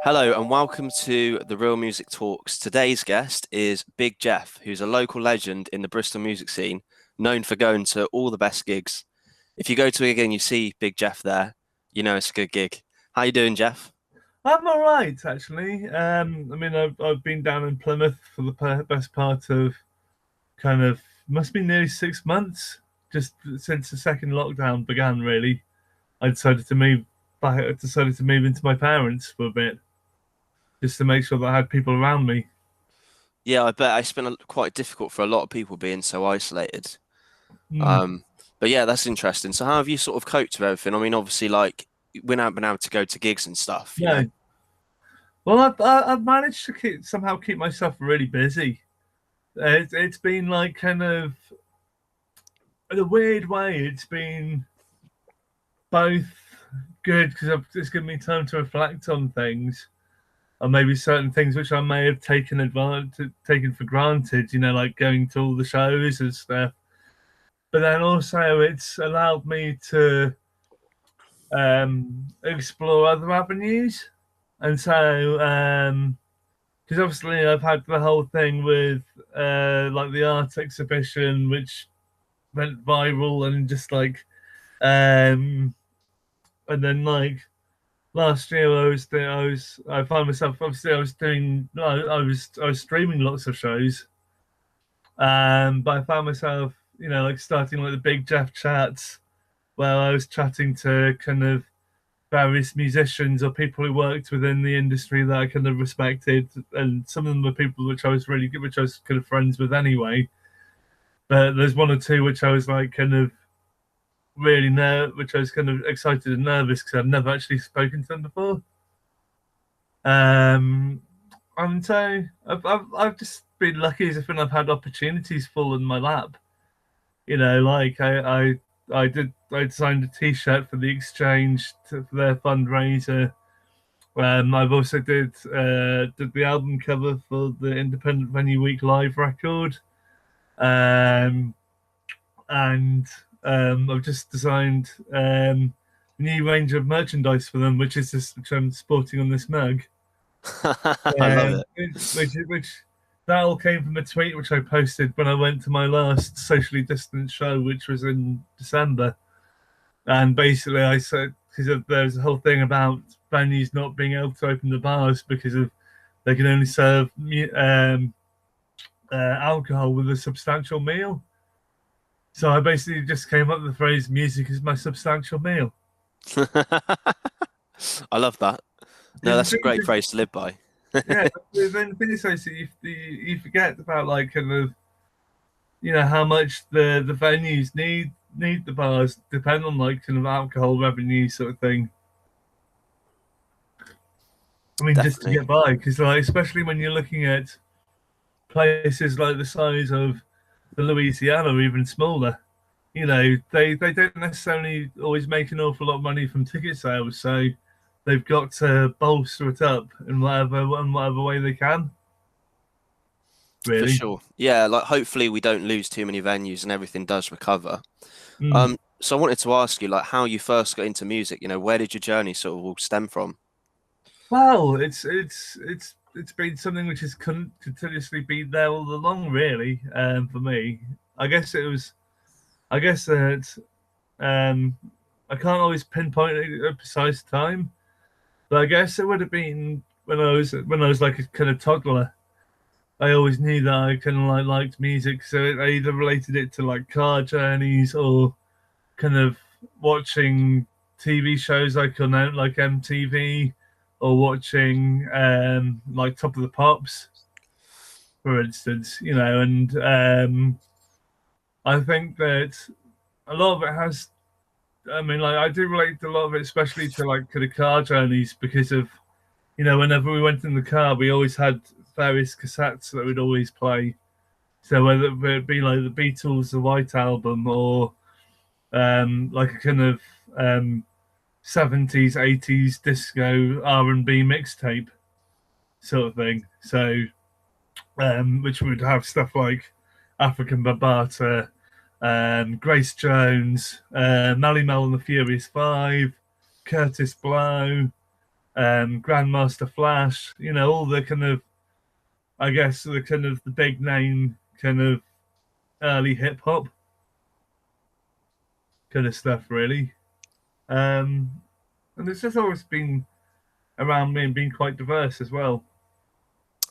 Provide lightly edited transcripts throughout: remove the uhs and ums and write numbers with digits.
Hello and welcome to the Real Music Talks. Today's guest is Big Jeff, who's a local legend in the Bristol music scene, known for going to all the best gigs. If you go to a gig and you see Big Jeff there, you know it's a good gig. How you doing, Jeff? I'm all right, actually. I've been down in Plymouth for the best part of must be nearly 6 months, just since the second lockdown began. Really, I decided to move back. I decided to move into my parents for a bit, just to make sure that I had people around me. Yeah, I bet it's been quite difficult for a lot of people being so isolated. Mm. Um, but yeah, that's interesting. So how have you sort of coped with everything? I mean, obviously, like we haven't been able to go to gigs and stuff, you know. No, well, I've managed to somehow keep myself really busy. It's been like kind of in a weird way. It's been both good because it's given me time to reflect on things, or maybe certain things which I may have taken for granted, like going to all the shows and stuff. But then also it's allowed me to explore other avenues. And so, because obviously I've had the whole thing with like the art exhibition, which went viral, and just like, and then like last year I found myself, obviously I was streaming lots of shows, but I found myself, like starting like the Big Jeff chats, where I was chatting to kind of various musicians or people who worked within the industry that I kind of respected, and some of them were people which I was really good, which I was kind of friends with anyway. But there's one or two which I was like kind of which I was kind of excited and nervous because I've never actually spoken to them before. Um, and so I've just been lucky as if when I've had opportunities fall in my lap. Like I designed a T-shirt for the Exchange for their fundraiser. I've also did the album cover for the Independent Venue Week live record, um, and I've just designed a new range of merchandise for them, which I'm sporting on this mug. I love it. Which that all came from a tweet which I posted when I went to my last socially distanced show, which was in December. And basically, I said, because there's a whole thing about venues not being able to open the bars because of they can only serve alcohol with a substantial meal. So I basically just came up with the phrase "music is my substantial meal." I love that. No, Because that's a great phrase to live by. yeah, then the thing is, so you forget about like kind of how much the venues need the bars depend on like kind of alcohol revenue sort of thing. I mean, just to Definitely. get by, because like especially when you're looking at places like the size of the Louisiana or even smaller, they don't necessarily always make an awful lot of money from ticket sales, so they've got to bolster it up in whatever way they can. For Really. sure. Yeah, like hopefully we don't lose too many venues and everything does recover. Mm. So I wanted to ask you like how you first got into music, where did your journey sort of all stem from? Well, it's been something which has continuously been there all along, really. For me, I guess it was. I guess that um, I can't always pinpoint a precise time, but I guess it would have been when I was like a kind of toddler. I always knew that I kind of like liked music, so I either related it to like car journeys or kind of watching TV shows like on like MTV, or watching like Top of the Pops, for instance. And I think that a lot of it has. I mean, like I do relate to a lot of it, especially to like to the car journeys, because of whenever we went in the car, we always had various cassettes that we'd always play. So whether it be like the Beatles, the White Album, or like a kind of 70s, 80s disco R&B mixtape sort of thing. So, which would have stuff like African Bambaataa, Grace Jones, Mally Mel and the Furious Five, Curtis Blow, Grandmaster Flash, you know, all the kind of, I guess, the kind of the big name kind of early hip hop kind of stuff, really. And it's just always been around me and been quite diverse as well.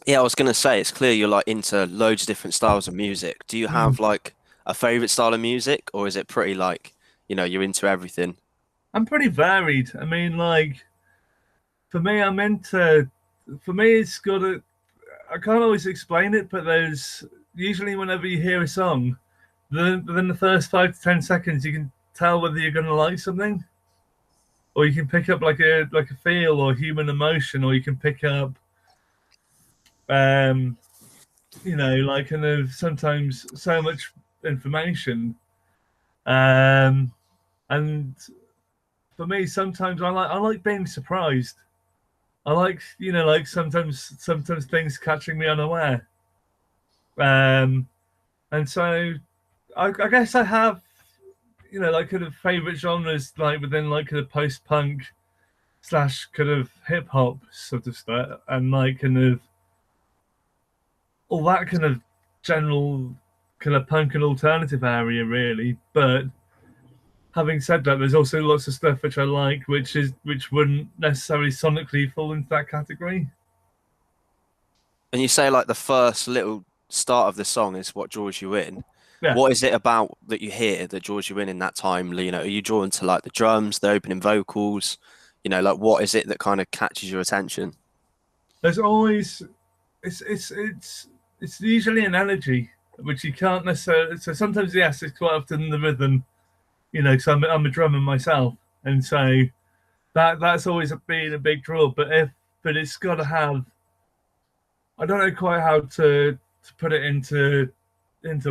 Yeah, I was gonna say it's clear you're like into loads of different styles of music. Do you have like a favorite style of music, or is it pretty like, you're into everything? I'm pretty varied. I mean, like, for me, I'm into, for me, it's got a, I can't always explain it, but there's usually whenever you hear a song, within the first 5 to 10 seconds, you can tell whether you're going to like something, or you can pick up like a feel or human emotion, or you can pick up, um, like kind of sometimes so much information. Um, and for me, sometimes I like being surprised. I like like sometimes things catching me unaware. Um, and so I guess I have like kind of favorite genres like within like kind of post punk slash kind of hip hop sort of stuff, and like kind of all that kind of general kind of punk and alternative area really. But having said that, there's also lots of stuff which I like, which wouldn't necessarily sonically fall into that category. And you say like the first little start of the song is what draws you in. Yeah, What is it about that you hear that draws you in that time? Are you drawn to like the drums, the opening vocals? Like what is it that kind of catches your attention? there's always it's usually an energy which you can't necessarily. So sometimes yes, it's quite often the rhythm. Because I'm a drummer myself, and so that's always been a big draw. But it's got to have. I don't know quite how to put it into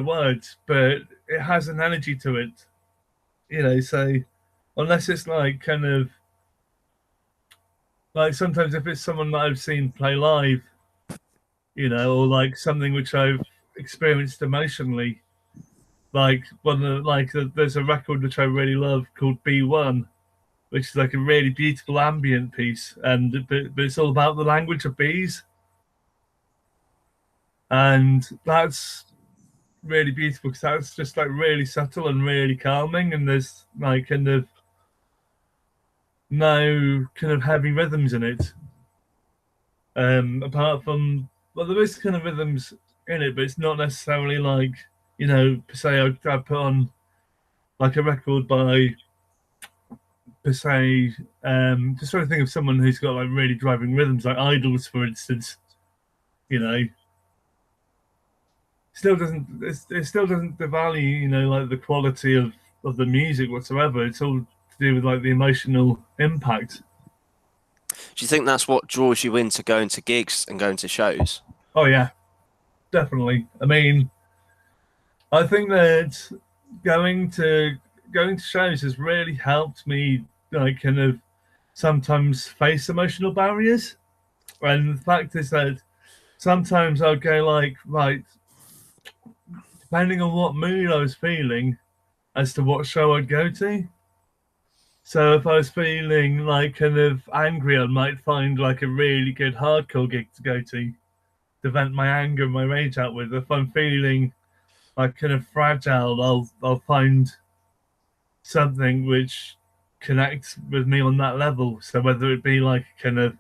words, but it has an energy to it. So unless it's like kind of like sometimes if it's someone that I've seen play live, or like something which I've experienced emotionally, like there's a record which I really love called B1, which is like a really beautiful ambient piece, but it's all about the language of bees, and that's really beautiful because that's just like really subtle and really calming, and there's like kind of no kind of heavy rhythms in it. Apart from well, there is kind of rhythms in it, but it's not necessarily like per se. I put on like a record by per se. Just trying to think of someone who's got like really driving rhythms, like Idols, for instance. You know, it still doesn't devalue like the quality of the music whatsoever. It's all to do with like the emotional impact. Do you think that's what draws you into going to gigs and going to shows? Oh yeah, definitely. I mean, I think that going to going to shows has really helped me like kind of sometimes face emotional barriers. And the fact is that sometimes I'll go like, right, depending on what mood I was feeling as to what show I'd go to. So if I was feeling like kind of angry, I might find like a really good hardcore gig to go to vent my anger and my rage out with. If I'm feeling like kind of fragile, I'll find something which connects with me on that level. So whether it be like kind of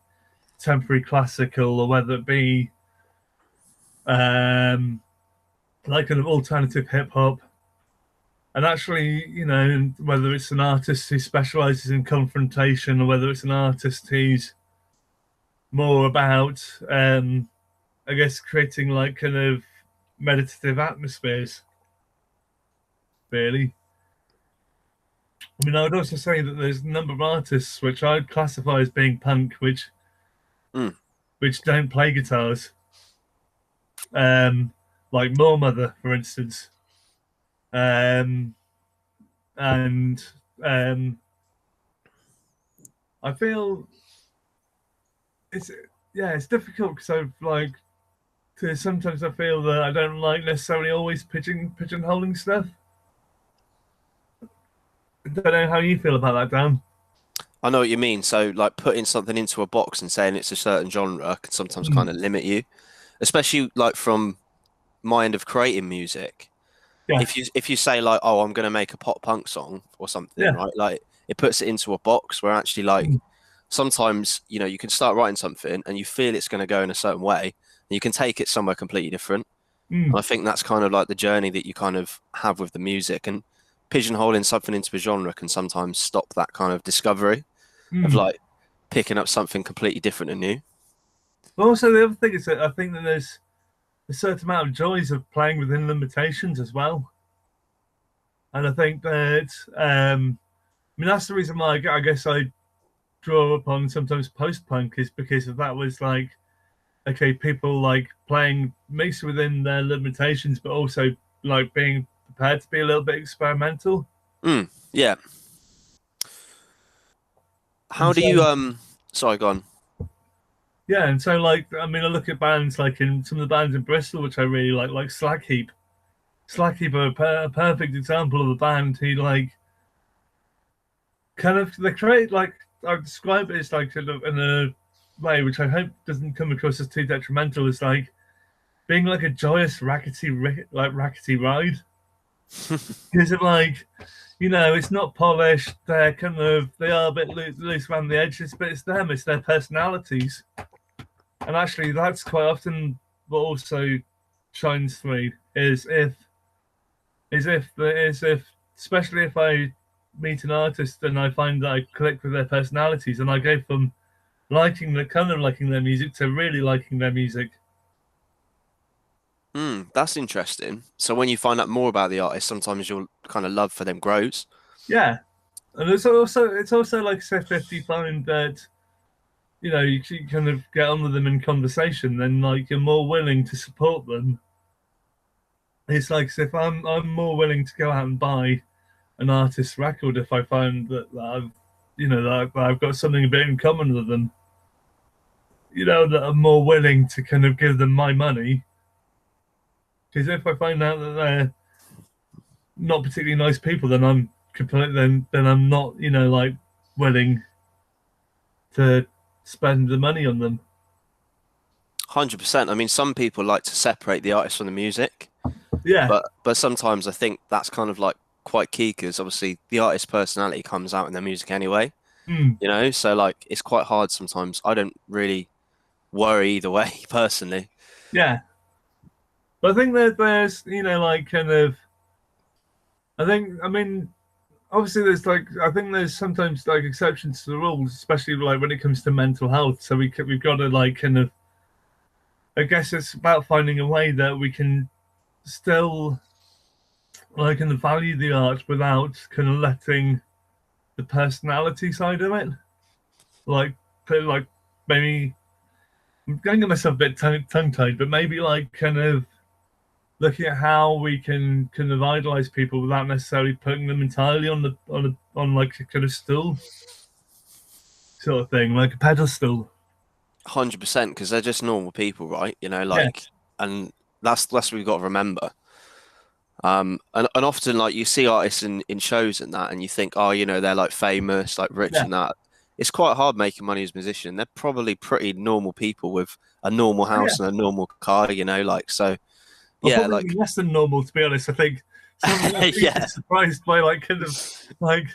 temporary classical or whether it be like kind of alternative hip hop. And actually, whether it's an artist who specializes in confrontation or whether it's an artist who's more about, I guess, creating like kind of meditative atmospheres, really. I mean, I would also say that there's a number of artists which I'd classify as being punk, Mm. which don't play guitars, like More Mother, for instance. Um, and I feel it's it's difficult because I've like to sometimes I feel that I don't like necessarily always pigeonholing stuff. I don't know how you feel about that, Dan. I know what you mean. So like putting something into a box and saying it's a certain genre can sometimes kind Mm. of limit you, especially like from my end of creating music. Yeah, If you say like, oh, I'm gonna make a pop punk song or something, yeah, right? Like it puts it into a box where actually like mm. sometimes, you can start writing something and you feel it's gonna go in a certain way, and you can take it somewhere completely different. And Mm. I think that's kind of like the journey that you kind of have with the music, and pigeonholing something into a genre can sometimes stop that kind of discovery of Mm. like picking up something completely different and new. But also the other thing is that I think that there's a certain amount of joys of playing within limitations as well. And I think that I mean that's the reason why I guess I draw upon sometimes post punk is because of that was like okay, people like playing mixed within their limitations, but also like being prepared to be a little bit experimental. Yeah. And How do so you sorry, go on. yeah, and so like I mean I look at bands like in some of the bands in Bristol which I really like Slack Heap. Slack Heap are a perfect example of a band who like kind of they create like I would describe it as like in a way which I hope doesn't come across as too detrimental. As like being like a joyous rackety ride because of like it's not polished. They're kind of they are a bit loose around the edges, but it's them. It's their personalities, and actually that's quite often what also shines through is if especially if I meet an artist and I find that I click with their personalities and I go from liking their music to really liking their music. That's interesting. So when you find out more about the artist, sometimes your kind of love for them grows. Yeah. And it's also like if you find that you kind of get on with them in conversation, then like you're more willing to support them. It's like if I'm more willing to go out and buy an artist's record if I find that I've that I've got something a bit in common with them. That I'm more willing to kind of give them my money. Because if I find out that they're not particularly nice people, then I'm completely then I'm not like willing to spend the money on them. 100%. I mean, some people like to separate the artist from the music, Yeah, but sometimes I think that's kind of like quite key because obviously the artist's personality comes out in their music anyway, mm, So like it's quite hard sometimes. I don't really worry either way personally. yeah. But I think that there's like kind of I mean obviously there's like I think there's sometimes like exceptions to the rules, especially like when it comes to mental health. So we've got to like kind of I guess it's about finding a way that we can still like kind of value the art without kind of letting the personality side of it like like maybe I'm going to get myself a bit tongue tied, but maybe like kind of looking at how we can kind of idolize people without necessarily putting them entirely on like a kind of stool sort of thing, like a pedestal. 100% because they're just normal people, right? Yeah, Like, and that's what we've got to remember. And often like you see artists in shows and that, and you think, oh, they're like famous, like rich yeah, and that. It's quite hard making money as a musician. They're probably pretty normal people with a normal oh, yeah. house and a normal car, like so. Or Yeah, probably like less than normal, to be honest. I think some of them people yeah, are surprised by like kind of like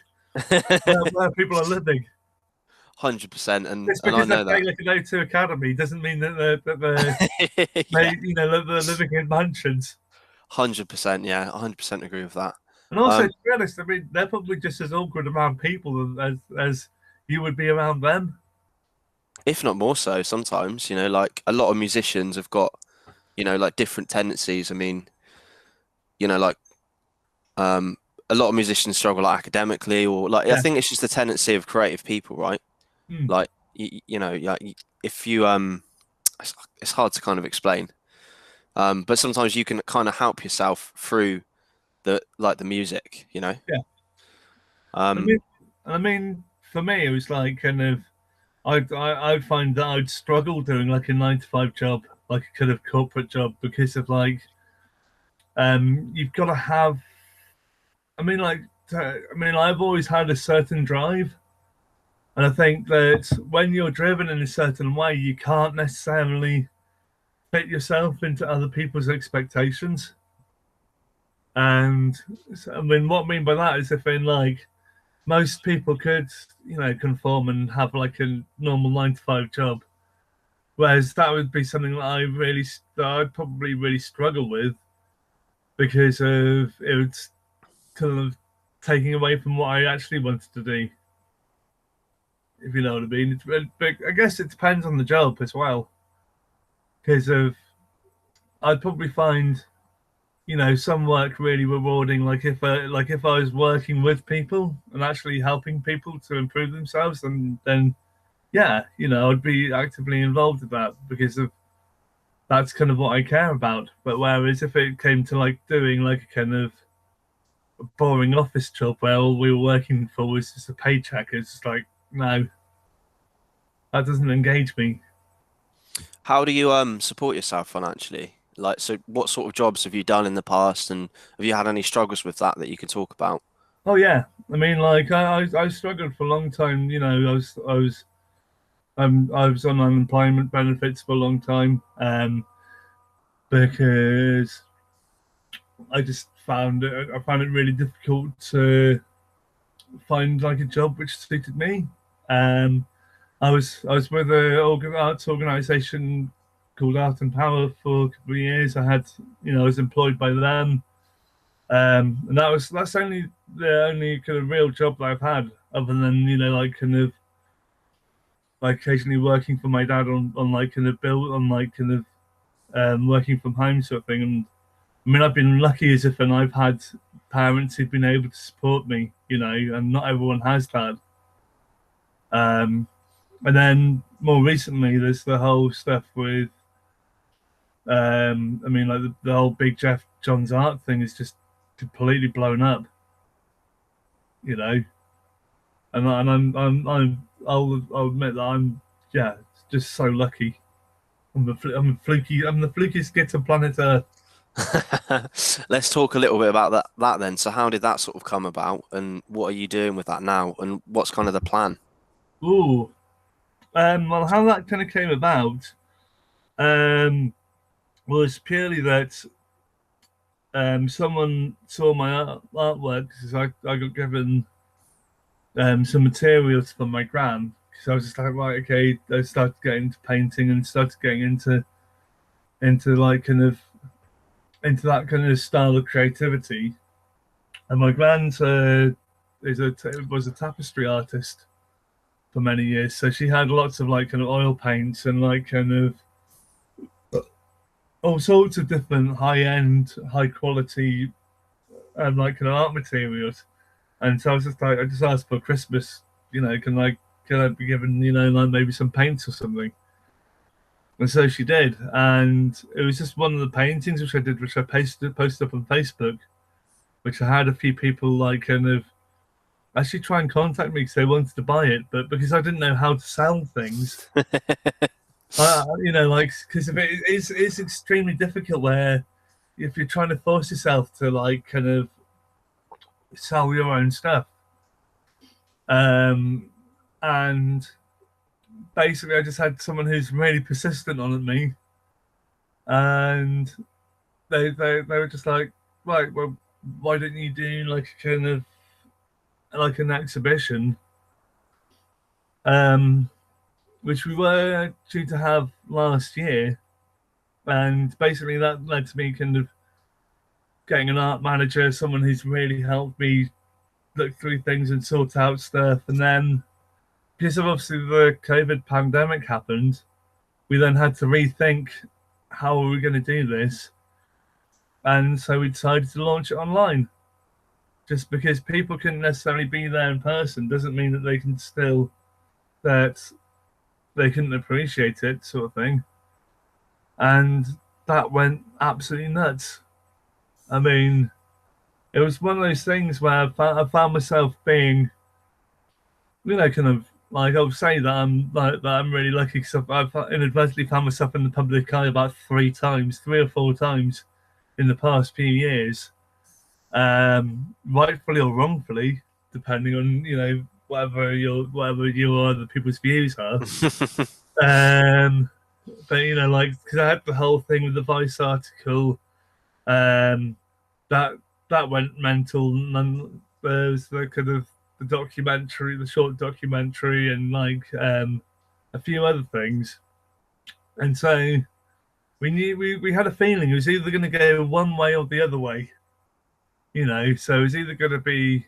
where people are living. 100%, and Just I because they're know that. playing like an O2 Academy doesn't mean they Yeah, they're living in mansions. 100%. Yeah, 100% agree with that. And also, Um, to be honest, I mean, they're probably just as awkward around people as you would be around them. if not more so sometimes, like a lot of musicians have got, like different tendencies. I mean, like um, a lot of musicians struggle like academically, or like I Yeah. think it's just the tendency of creative people, right? Mm. Like like if you it's hard to kind of explain. But sometimes you can kind of help yourself through the music, Yeah. I Um, mean, for me, it was like kind of I'd find that I'd struggle doing like a 9 to 5 job, like a kind of corporate job, because of like you've got to have. I mean, like I mean, I've always had a certain drive, And I think that when you're driven in a certain way, you can't necessarily fit yourself into other people's expectations. And I mean, what I mean by that is if in like most people could, conform and have like a normal 9 to 5 job, whereas that would be something that I'd probably really struggle with because of it would kind of taking away from what I actually wanted to do. If you know what I mean. But I guess it depends on the job as well. Because I'd probably find, some work really rewarding. Like if I was working with people and actually helping people to improve themselves, then yeah, I'd be actively involved with that because that's kind of what I care about. But whereas if it came to like doing like a kind of boring office job where all we were working for was just a paycheck, it's just like, no, that doesn't engage me. How do you support yourself financially? Like, so what sort of jobs have you done in the past, and have you had any struggles with that you can talk about? Oh yeah, I mean, like I struggled for a long time. I was on unemployment benefits for a long time, because I found it really difficult to find like a job which suited me. Um, I was with a arts organisation called Art and Power for a couple of years. I was employed by them, and that's only the only kind of real job that I've had, other than like kind of like occasionally working for my dad on like kind of build on like kind of working from home sort of thing. And I mean, I've been lucky as if, and I've had parents who've been able to support me, and not everyone has that. Um, and then more recently, there's the whole stuff with, I mean, like the whole Big Jeff John's art thing is just completely blown up, you know. And I'll admit that yeah, just so lucky. I'm the flukiest git on planet Earth. Let's talk a little bit about that then. So how did that sort of come about, and what are you doing with that now, and what's kind of the plan? Ooh, well, how that kind of came about, was purely that someone saw my artwork because I got given some materials from my gran. So I was just like, right, okay. I started getting into painting and started getting into like kind of into that kind of style of creativity. And my gran was a tapestry artist for many years, so she had lots of like kind of oil paints and like kind of all sorts of different high end, high quality, like kind of art materials. And so I was just like, I just asked for Christmas, can I be given, like maybe some paints or something? And so she did. And it was just one of the paintings which I did, which I posted up on Facebook, which I had a few people like kind of actually try and contact me because they wanted to buy it, but because I didn't know how to sell things, like because it's extremely difficult where if you're trying to force yourself to like kind of sell your own stuff, and basically I just had someone who's really persistent on me, and they were just like, right, well, why don't you do like a kind of like an exhibition, um, which we were due to have last year, and basically that led to me kind of getting an art manager, someone who's really helped me look through things and sort out stuff. And then because of obviously the COVID pandemic happened, we then had to rethink how are we going to do this, and so we decided to launch it online. Just because people couldn't necessarily be there in person doesn't mean that they can still that they couldn't appreciate it, sort of thing. And that went absolutely nuts. I mean, it was one of those things where I found myself being, kind of like I'll say that I'm really lucky because I've inadvertently found myself in the public eye about 3 or 4 times in the past few years, rightfully or wrongfully, depending on whatever other people's views are. But you know, like, because I had the whole thing with the Vice article, that went mental, and then there was the kind of the documentary, the short documentary, and like a few other things. And so we knew we had a feeling it was either going to go one way or the other way, you know. So it was either going to be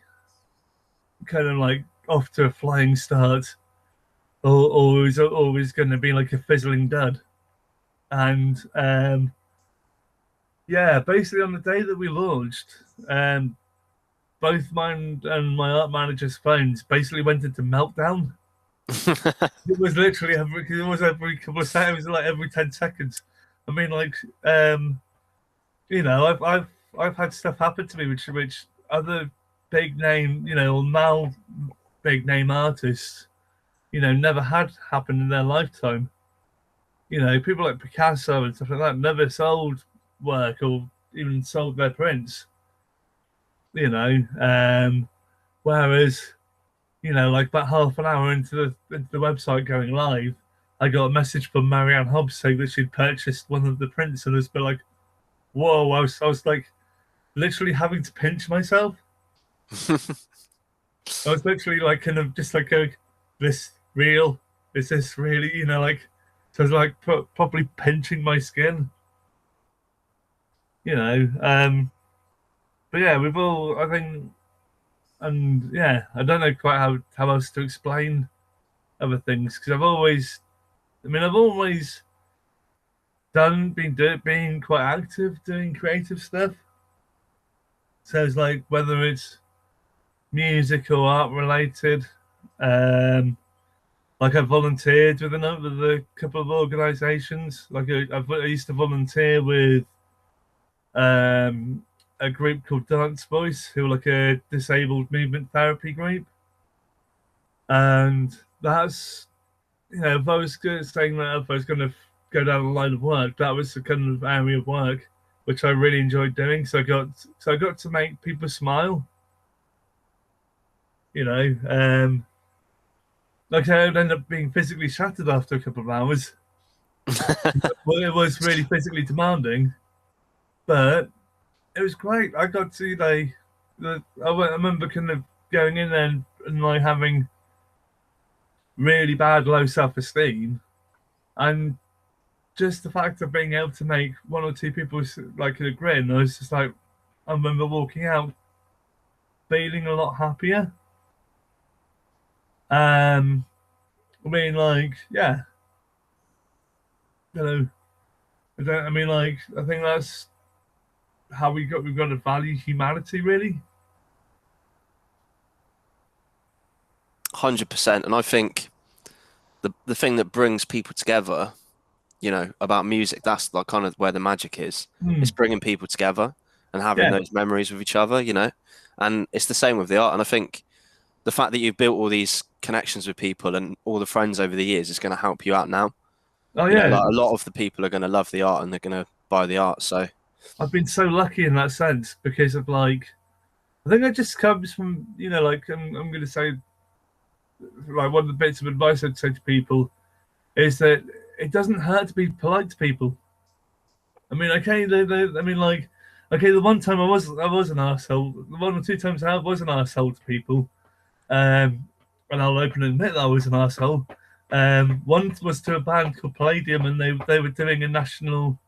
kind of like off to a flying start, or it was going to be like a fizzling dud. And yeah, basically on the day that we launched, both mine and my art manager's phones basically went into meltdown. It was literally every couple of seconds, it was like every 10 seconds. I mean, like, you know, I've had stuff happen to me which other big name, you know, or now big name artists, you know, never had happen in their lifetime. You know, people like Picasso and stuff like that never sold work or even sold their prints. You know, whereas, you know, like about half an hour into the website going live, I got a message from Marianne Hobbs saying that she'd purchased one of the prints, and it's been like, whoa! I was like literally having to pinch myself. I was literally like kind of just like going, "This real? Is this really?" You know, like, so I was like properly pinching my skin. You know, but yeah, we've all, I think, and yeah, I don't know quite how else to explain other things, because I've always being quite active doing creative stuff. So it's like whether it's music or art related, like I volunteered with a couple of organisations. Like I used to volunteer with a group called Dance Voice, who are like a disabled movement therapy group, and that's, you know, if I was saying that if I was going to go down the line of work, that was the kind of area of work which I really enjoyed doing. So I got to make people smile. You know, like I would end up being physically shattered after a couple of hours. Well, it was really physically demanding, but it was great. I got to, like, I remember kind of going in there and like having really bad low self-esteem, and just the fact of being able to make one or two people like a grin, I was just like, I remember walking out feeling a lot happier. I mean, like, yeah, you know, I mean, like, I think that's how we've got to value humanity, really. 100%. And I think the thing that brings people together, you know, about music, that's like kind of where the magic is. It's bringing people together and having Yeah. those memories with each other, you know. And it's the same with the art. And I think the fact that you've built all these connections with people and all the friends over the years is going to help you out now. Oh You know, yeah, like a lot of the people are going to love the art and they're going to buy the art. So I've been so lucky in that sense because of, like, I think it just comes from, you know, like, I'm going to say, like, one of the bits of advice I'd say to people is that it doesn't hurt to be polite to people. I mean, okay, I mean, like, okay, the one time I was an asshole. The one or two times I was an asshole to people, and I'll open and admit that I was an asshole. One was to a band called Palladium, and they were doing a national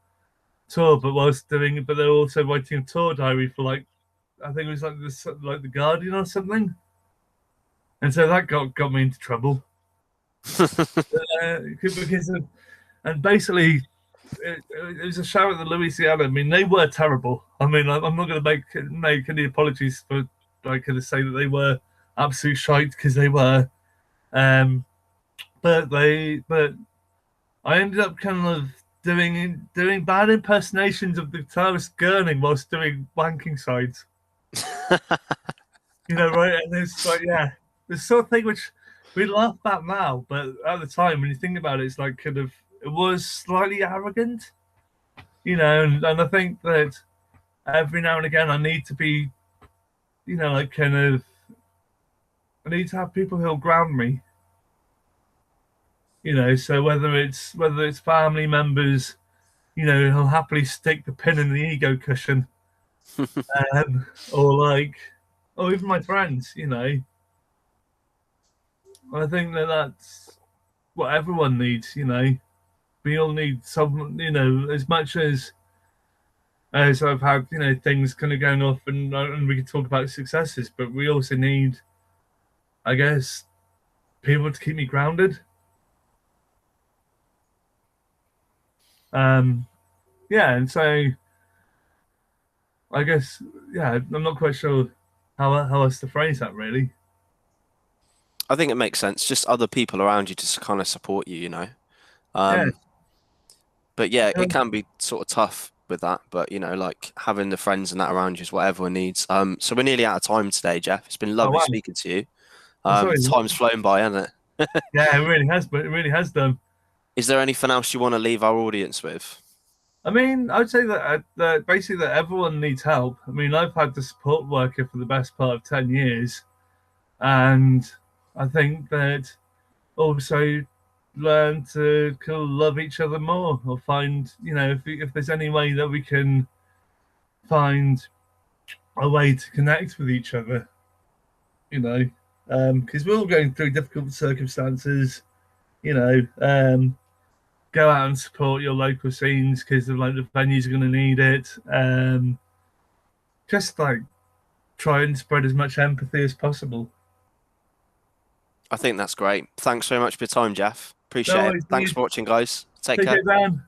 tour, but they were also writing a tour diary for, like, I think it was like this, like the Guardian or something, and so that got me into trouble because of, and basically it was a show at the Louisiana. I mean, they were terrible. I mean, I'm not going to make any apologies for, like, to say that they were absolute shite, because they were. Um, but I ended up kind of doing bad impersonations of the guitarist Gurning whilst doing wanking sides. You know, right? And it's like, yeah, the sort of thing which we laugh about now, but at the time when you think about it, it's like kind of, it was slightly arrogant, you know. And I think that every now and again I need to be, you know, like, kind of I need to have people who'll ground me. You know, so whether it's family members, you know, who'll happily stick the pin in the ego cushion, or like, or even my friends. You know, I think that's what everyone needs. You know, we all need someone. You know, as much as I've had, you know, things kind of going off, and we can talk about successes, but we also need, I guess, people to keep me grounded. Um, yeah, and so I guess, yeah, I'm not quite sure how else to phrase that really. I think it makes sense. Just other people around you to kind of support you, you know. Yeah, Um, but yeah, yeah. it can be sort of tough with that. But you know, like having the friends and that around you is what everyone needs. So we're nearly out of time today, Jeff. It's been Oh lovely wow. speaking to you. I'm sorry. Time's flown by, hasn't it? Yeah, it really has, but it really has done. Is there anything else you want to leave our audience with? I mean, I'd say that basically that everyone needs help. I mean, I've had the support worker for the best part of 10 years, and I think that also learn to kind of love each other more, or find, you know, if there's any way that we can find a way to connect with each other, you know, because we're all going through difficult circumstances, you know. Go out and support your local scenes because like the venues are going to need it. Just like try and spread as much empathy as possible. I think that's great. Thanks very much for your time, Jeff. No Appreciate it. worries, Thanks dude. for watching, guys. Take Take care. it down.